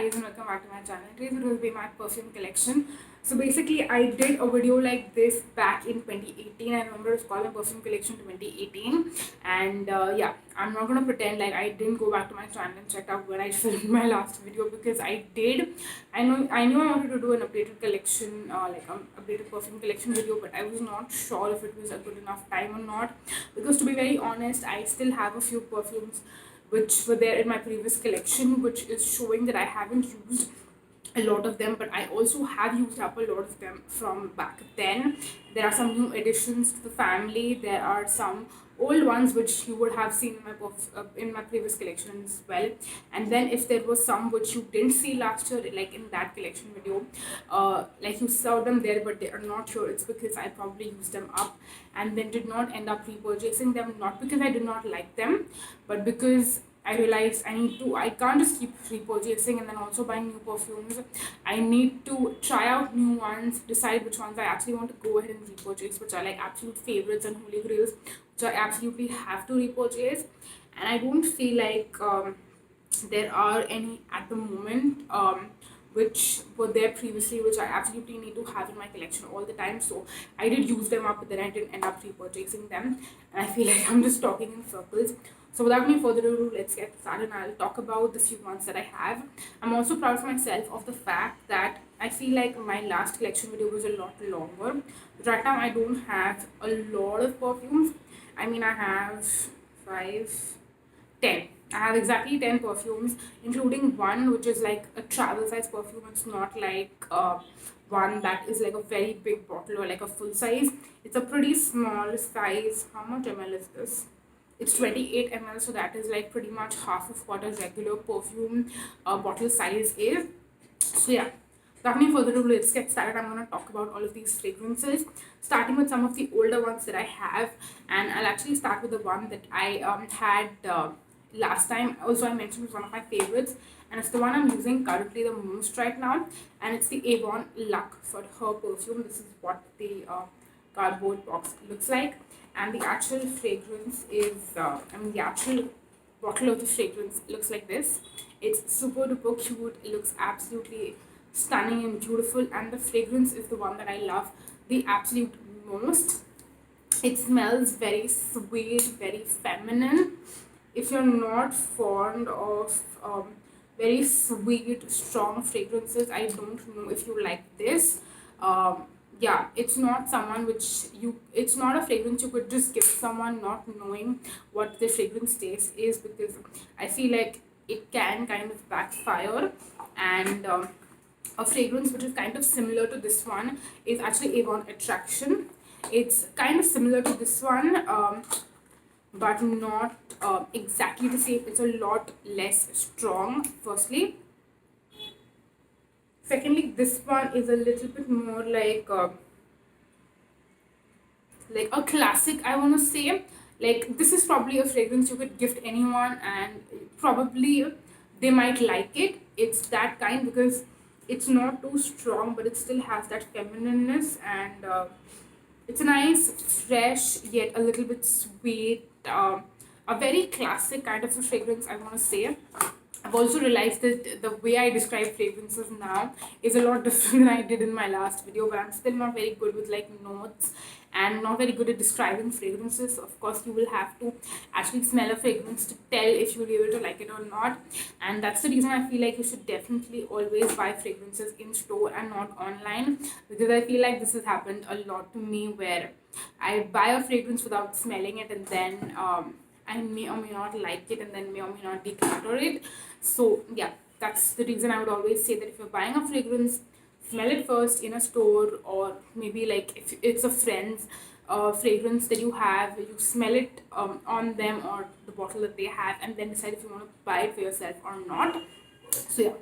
guys and welcome back to my channel. Today it will be my perfume collection. So basically I did a video like this back in 2018. I remember it's called my perfume collection 2018, and yeah, I'm not gonna pretend like I didn't go back to my channel and check out when I filmed my last video, because I did. I knew I wanted to do an updated collection, like an updated perfume collection video, but I was not sure if it was a good enough time or not, because to be very honest, I still have a few perfumes which were there in my previous collection, which is showing that I haven't used a lot of them, but I also have used up a lot of them from back then. There are some new additions to the family. There are some old ones which you would have seen in in my previous collection as well. And then if there was some which you didn't see last year, like in that collection video, like you saw them there but they are not sure, it's because I probably used them up and then did not end up repurchasing them, not because I did not like them, but because I realized I can't just keep repurchasing and then also buying new perfumes. I need to try out new ones, decide which ones I actually want to go ahead and repurchase, which are like absolute favorites and holy grails, which I absolutely have to repurchase. And I don't feel like there are any at the moment which were there previously, which I absolutely need to have in my collection all the time. So I did use them up, but then I didn't end up repurchasing them. And I feel like I'm just talking in circles. So without any further ado, let's get started and I'll talk about the few ones that I have. I'm also proud of myself of the fact that I feel like my last collection video was a lot longer. But right now I don't have a lot of perfumes. I mean, I have 10. I have exactly 10 perfumes, including one which is like a travel size perfume. It's not like one that is like a very big bottle or like a full size. It's a pretty small size. How much ml is this? It's 28 ml, so that is like pretty much half of what a regular perfume bottle size is. So yeah, without any further ado, let's get started. I'm going to talk about all of these fragrances, starting with some of the older ones that I have, and I'll actually start with the one that I had last time. Also, I mentioned was one of my favorites, and it's the one I'm using currently the most right now, and it's the Avon Luck for her perfume. This is what the cardboard box looks like, and the actual fragrance is the actual bottle of the fragrance looks like this. It's super duper cute. It looks absolutely stunning and beautiful, and the fragrance is the one that I love the absolute most. It smells very sweet, very feminine. If you're not fond of very sweet, strong fragrances, I don't know if you like this. Yeah, it's not someone which it's not a fragrance you could just give someone not knowing what the fragrance taste is, because I feel like it can kind of backfire. And a fragrance which is kind of similar to this one is actually Avon Attraction. It's kind of similar to this one, but not exactly the same. It's a lot less strong, firstly. Secondly, this one is a little bit more like a classic, I want to say. Like, this is probably a fragrance you could gift anyone and probably they might like it. It's that kind, because it's not too strong but it still has that feminineness, and it's a nice, fresh, yet a little bit sweet, a very classic kind of a fragrance, I want to say. I've also realized that the way I describe fragrances now is a lot different than I did in my last video, but I'm still not very good with like notes and not very good at describing fragrances. Of course, you will have to actually smell a fragrance to tell if you'll be able to like it or not, and that's the reason I feel like you should definitely always buy fragrances in store and not online, because I feel like this has happened a lot to me, where I buy a fragrance without smelling it, and then I may or may not like it, and then may or may not declutter it. So yeah, that's the reason I would always say that if you're buying a fragrance, smell it first in a store, or maybe like if it's a friend's fragrance that you have, you smell it on them or the bottle that they have, and then decide if you want to buy it for yourself or not. So yeah,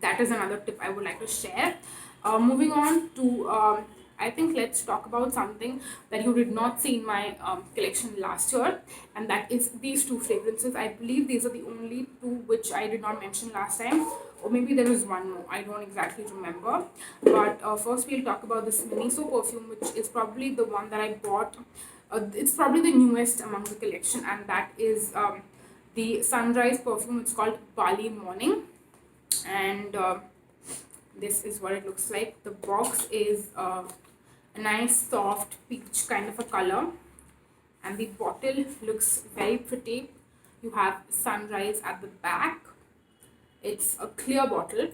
that is another tip I would like to share. Moving on to I think let's talk about something that you did not see in my collection last year, and that is these two fragrances. I believe these are the only two which I did not mention last time, or maybe there is one more, I don't exactly remember. But first we'll talk about this Miniso perfume, which is probably the one that I bought. It's probably the newest among the collection, and that is the Sunrise perfume. It's called Bali Morning. And this is what it looks like. The box is a nice soft peach kind of a color, and the bottle looks very pretty. You have sunrise at the back. It's a clear bottle,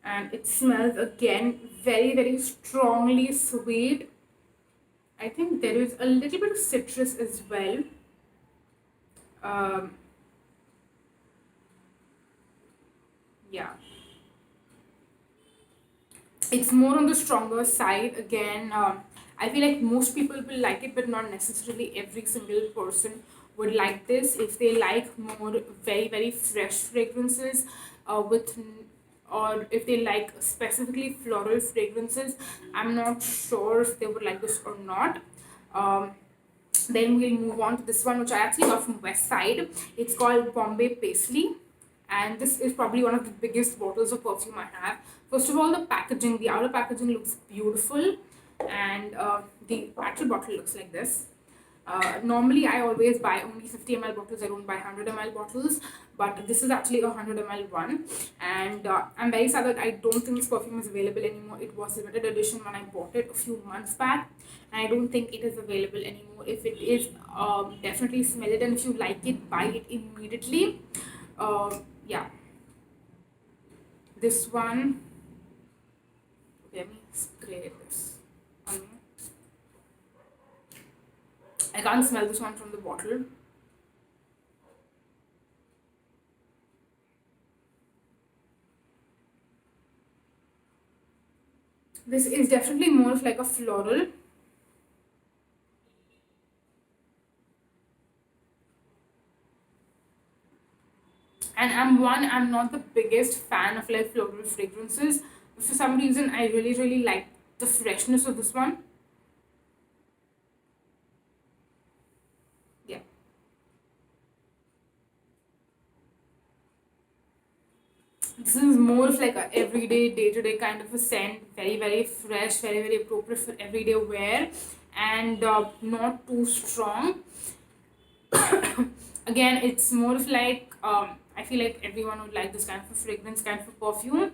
and it smells again very strongly sweet. I think there is a little bit of citrus as well. um, yeah, it's more on the stronger side again. I feel like most people will like it, but not necessarily every single person would like this. If they like more very fresh fragrances, with or if they like specifically floral fragrances, I'm not sure if they would like this or not. um, then we'll move on to this one, which I actually got from West Side. It's called Bombay Paisley, and this is probably one of the biggest bottles of perfume I have. First of all, the packaging, the outer packaging looks beautiful, and the actual bottle looks like this. Normally, I always buy only 50 ml bottles. I don't buy 100 ml bottles, but this is actually a 100 ml one. And I'm very sad that I don't think this perfume is available anymore. It was limited edition when I bought it a few months back, and I don't think it is available anymore. If it is, definitely smell it, and if you like it, buy it immediately. Yeah, this one. Okay, let me spray this on me. I can't smell this one from the bottle. This is definitely more of like a floral. And I'm not the biggest fan of like floral fragrances. For some reason, I really like the freshness of this one. Yeah. This is more of like a everyday, day-to-day kind of a scent. Very fresh, very appropriate for everyday wear, and not too strong. Again, it's more of like, I feel like everyone would like this kind of a fragrance, kind of a perfume.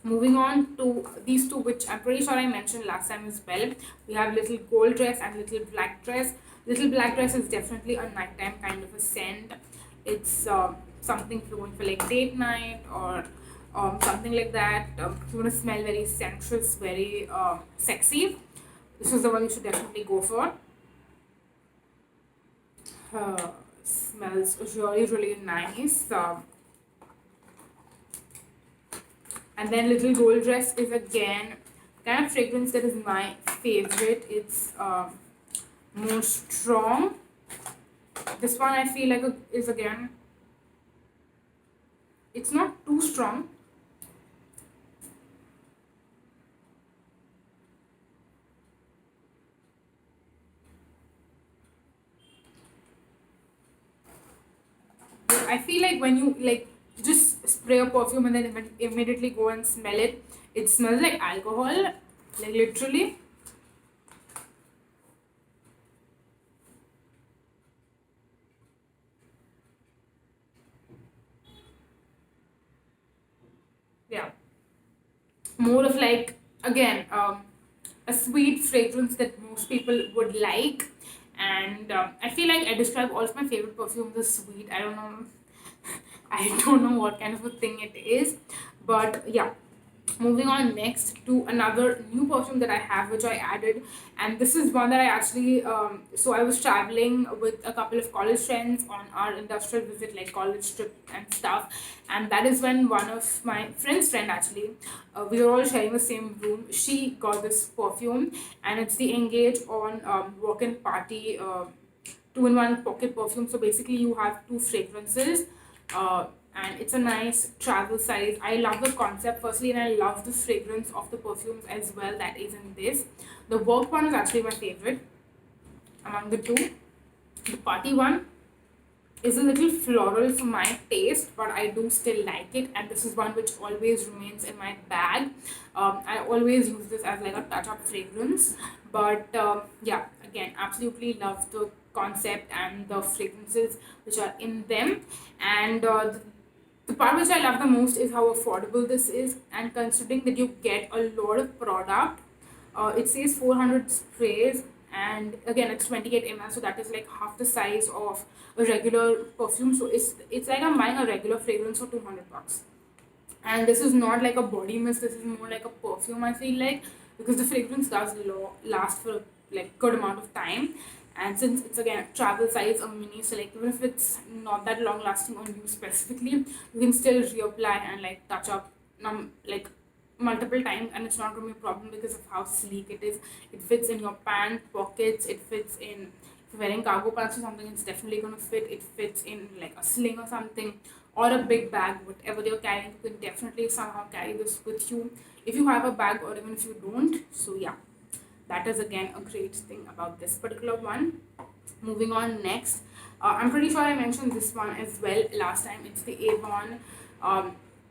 Moving on to these two, which I'm pretty sure I mentioned last time as well. We have Little Gold Dress and Little Black Dress. Little Black Dress is definitely a nighttime kind of a scent. It's something if you're going for like date night, or something like that. If you want to smell very sensuous, very sexy, this is the one you should definitely go for. Smells really nice. And then Little Gold Dress is again kind of fragrance that is my favorite. It's more strong. This one I feel like is again, it's not too strong. I feel like when you like just spray a perfume and then immediately go and smell it, it smells like alcohol, like literally. Yeah, more of like, again, a sweet fragrance that most people would like. And I feel like I describe all of my favorite perfumes as sweet. I don't know. I don't know what kind of a thing it is, but yeah. Moving on next to another new perfume that I have, which I added, and this is one that I actually, so I was traveling with a couple of college friends on our industrial visit, like college trip and stuff, and that is when one of my friend actually, we were all sharing the same room. She got this perfume, and it's the Engage on Work and Party 2-in-1 pocket perfume. So basically, you have two fragrances. And it's a nice travel size. I love the concept firstly, and I love the fragrance of the perfumes as well that is in this. The work one is actually my favorite among the two. The party one is a little floral for my taste, but I do still like it, and this is one which always remains in my bag. I always use this as like a touch-up fragrance, but yeah, again, absolutely love the concept and the fragrances which are in them. And the the part which I love the most is how affordable this is, and considering that you get a lot of product. It says 400 sprays, and again it's 28 ml, so that is like half the size of a regular perfume. So it's like I'm buying a regular fragrance for 200 bucks. And this is not like a body mist, this is more like a perfume, I feel like, because the fragrance does last for like good amount of time. And since it's again travel size a mini, so like even if it's not that long lasting on you specifically, you can still reapply and like touch up like multiple times, and it's not going to be a problem because of how sleek it is. It fits in your pant pockets, it fits in, if you're wearing cargo pants or something, it's definitely going to fit. It fits in like a sling or something, or a big bag, whatever you're carrying. You can definitely somehow carry this with you if you have a bag, or even if you don't. So yeah, that is again a great thing about this particular one. Moving on next, I'm pretty sure I mentioned this one as well last time. It's the Avon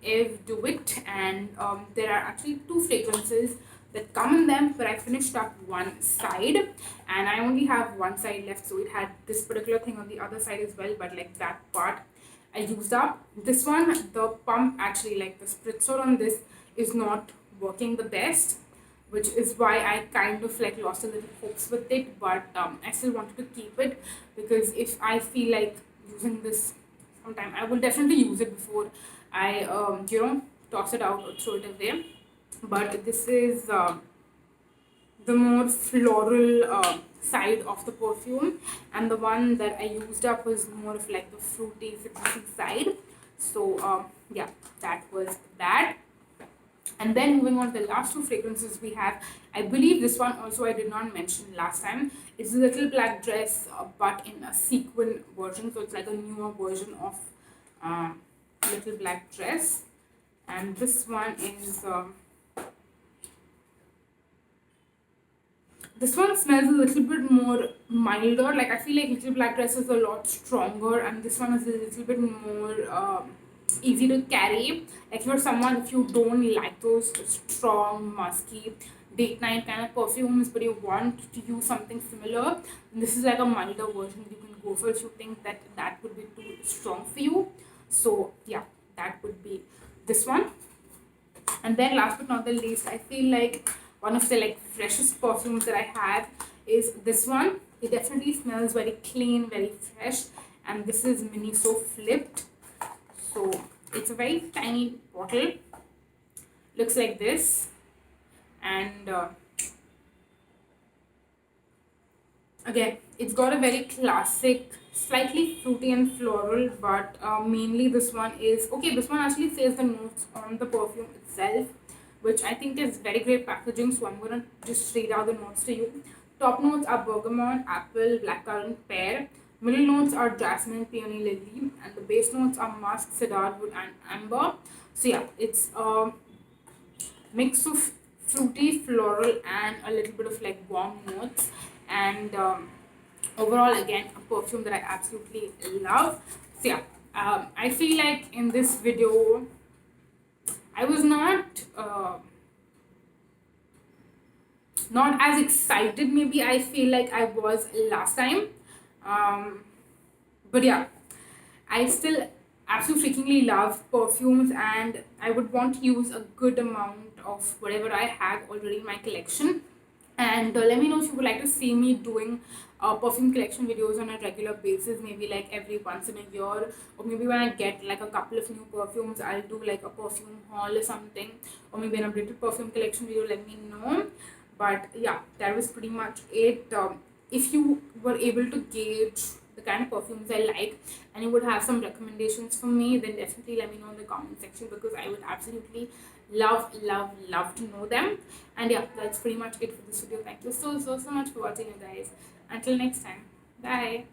Eve Do It, and there are actually two fragrances that come in them, but I finished up one side and I only have one side left. So it had this particular thing on the other side as well, but like that part I used up. This one, the pump actually, like the spritzer on this is not working the best, which is why I kind of like lost a little hopes with it, but I still wanted to keep it, because if I feel like using this sometime, I will definitely use it before I toss it out or throw it away. But this is the more floral side of the perfume, and the one that I used up was more of like the fruity citrusy side. So yeah, that was that. And then moving on to the last two fragrances we have, I believe this one also I did not mention last time. It's a little black dress, but in a sequin version, so it's like a newer version of little black dress. And this one is this one smells a little bit more milder. Like I feel like Little Black Dress is a lot stronger, and this one is a little bit more easy to carry. Like for someone, if you don't like those strong, musky, date night kind of perfumes, but you want to use something similar, this is like a milder version you can go for if you think that that would be too strong for you. So yeah, that would be this one. And then last but not the least, I feel like one of the like freshest perfumes that I have is this one. It definitely smells very clean, very fresh, and this is Miniso Flipped. So it's a very tiny bottle, looks like this, and again it's got a very classic, slightly fruity and floral, but mainly this one is okay. This one actually says the notes on the perfume itself, which I think is very great packaging. So I'm gonna just read out the notes to you. Top notes are bergamot, apple, blackcurrant, pear. Middle notes are jasmine, peony, lily, and the base notes are musk, cedar wood, and amber. So yeah, it's a mix of fruity, floral, and a little bit of like warm notes. And overall, again, a perfume that I absolutely love. So yeah, I feel like in this video I was not as excited maybe I feel like I was last time, but yeah, I still absolutely freakingly love perfumes, and I would want to use a good amount of whatever I have already in my collection. And let me know if you would like to see me doing perfume collection videos on a regular basis, maybe like every once in a year, or maybe when I get like a couple of new perfumes, I'll do like a perfume haul or something, or maybe an updated perfume collection video. Let me know. But yeah, that was pretty much it. If you were able to gauge the kind of perfumes I like, and you would have some recommendations for me, then definitely let me know in the comment section, because I would absolutely love to know them. And yeah, that's pretty much it for this video. Thank you so much for watching, you guys. Until next time, bye.